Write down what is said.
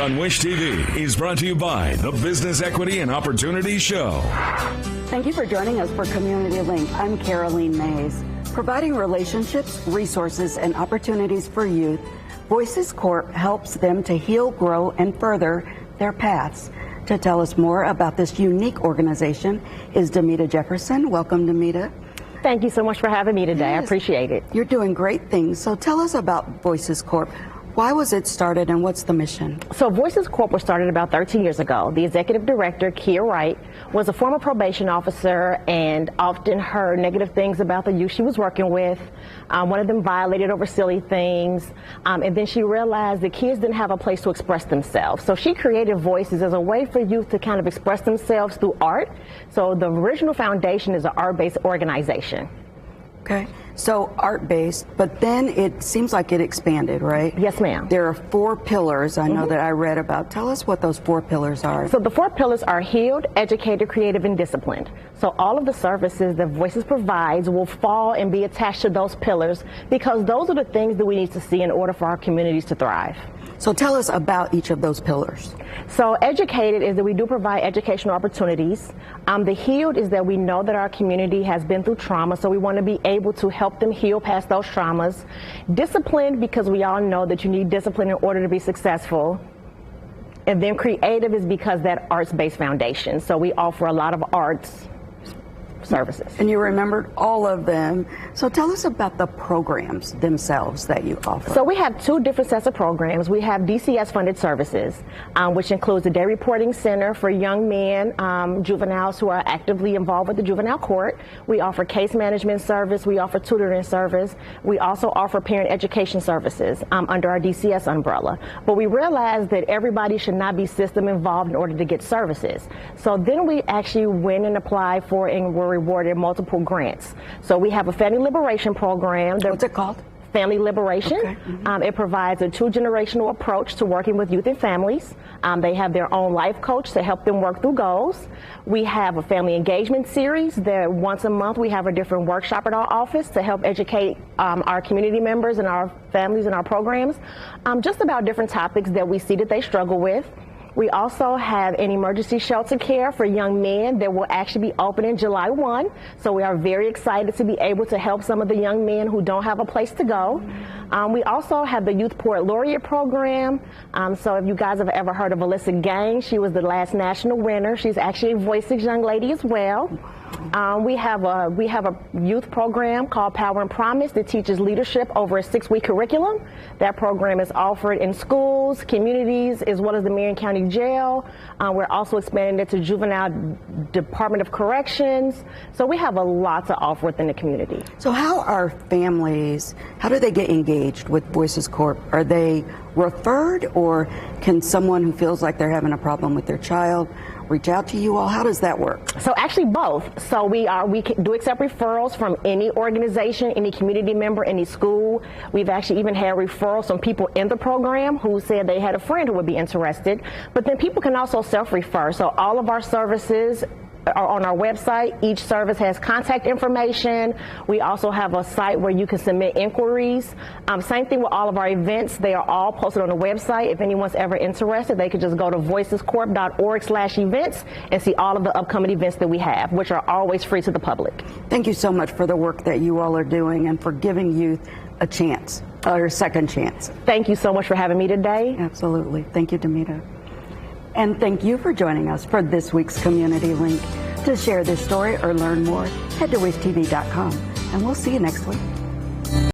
On Wish TV is brought to you by the Business Equity and Opportunity Show. Thank you for joining us for Community Link. I'm Caroline Mays. Providing relationships, resources, and opportunities for youth, Voices Corp helps them to heal, grow, and further their paths. To tell us more about this unique organization is Demita Jefferson. Welcome, Demita. Thank you so much for having me today. Yes. I appreciate it. You're doing great things. So tell us about Voices Corp. Why was it started and what's the mission? So Voices Corp was started about 13 years ago. The executive director, Kia Wright, was a former probation officer and often heard negative things about the youth she was working with. One of them violated over silly things. And then she realized that kids didn't have a place to express themselves. So she created Voices as a way for youth to kind of express themselves through art. So the original foundation is an art-based organization. Okay. So art-based, but then it seems like it expanded, right? Yes, ma'am. There are 4 pillars I know that I read about. Tell us what those 4 pillars are. So the 4 pillars are healed, educated, creative, and disciplined. So all of the services that Voices provides will fall and be attached to those pillars because those are the things that we need to see in order for our communities to thrive. So tell us about each of those pillars. So educated is that we do provide educational opportunities. The healed is that we know that our community has been through trauma, so we want to be able to help them heal past those traumas. Disciplined because we all know that you need discipline in order to be successful. And then creative is because that arts-based foundation. So we offer a lot of arts services. And you remembered all of them. So tell us about the programs themselves that you offer. So we have 2 different sets of programs. We have DCS funded services, which includes the Day Reporting Center for young men, juveniles who are actively involved with the juvenile court. We offer case management service. We offer tutoring service. We also offer parent education services under our DCS umbrella. But we realize that everybody should not be system involved in order to get services. So then we actually went and applied for and were rewarded multiple grants. So we have a family liberation program. What's it called? Family Liberation. Okay. It provides a 2-generational approach to working with youth and families. They have their own life coach to help them work through goals. We have a family engagement series that once a month we have a different workshop at our office to help educate our community members and our families and our programs just about different topics that we see that they struggle with. We also have an emergency shelter care for young men that will actually be opening July 1. So we are very excited to be able to help some of the young men who don't have a place to go. We also have the Youth Poet Laureate program. So if you guys have ever heard of Alyssa Gang, she was the last national winner. She's actually a Voices young lady as well. We have a youth program called Power and Promise that teaches leadership over a 6-week curriculum. That program is offered in schools, communities, as well as the Marion County Jail. We're also expanding it to Juvenile Department of Corrections. So we have a lot to offer within the community. So how are families, how do they get engaged with Voices Corp? Are they referred, or can someone who feels like they're having a problem with their child reach out to you all? How does that work? So actually both. So we do accept referrals from any organization, any community member, any school. We've actually even had referrals from people in the program who said they had a friend who would be interested. But then people can also self-refer. So all of our services are on our website. Each service has contact information. We also have a site where you can submit inquiries. Same thing with all of our events. They are all posted on the website. If anyone's ever interested, they could just go to voicescorp.org/events and see all of the upcoming events that we have, which are always free to the public. Thank you so much for the work that you all are doing and for giving youth a chance, or a second chance. Thank you so much for having me today. Absolutely. Thank you, Demita. And thank you for joining us for this week's Community Link. To share this story or learn more, head to wishtv.com, and we'll see you next week.